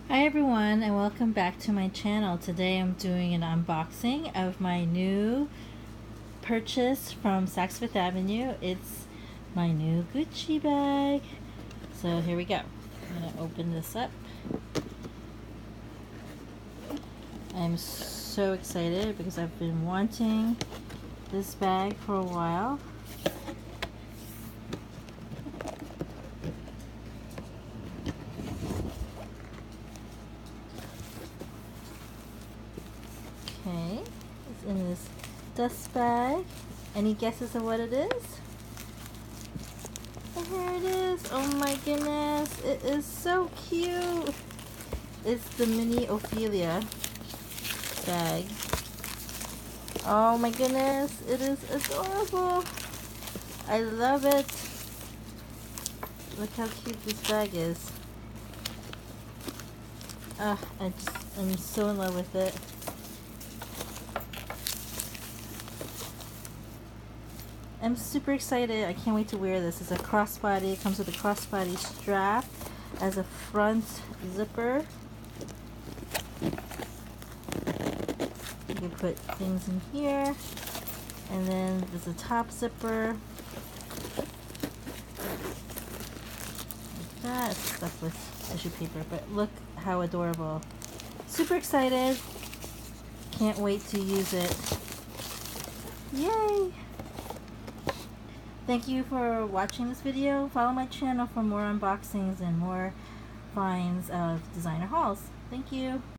Hi everyone and welcome back to my channel. Today I'm doing an unboxing of my new purchase from Saks Fifth Avenue. It's my new Gucci bag. So here we go. I'm going to open this up. I'm so excited because I've been wanting this bag for a while. Okay, it's in this dust bag. Any guesses of what it is? And here it is. Oh my goodness, it is so cute. It's the mini Ophelia bag. Oh my goodness, it is adorable. I love it. Look how cute this bag is. I'm so in love with it. I'm super excited. I can't wait to wear this. It's a crossbody. It comes with a crossbody strap as a front zipper. You can put things in here. And then there's a top zipper. Like that. It's stuffed with tissue paper. But look how adorable. Super excited. Can't wait to use it. Yay! Thank you for watching this video. Follow my channel for more unboxings and more finds of designer hauls. Thank you.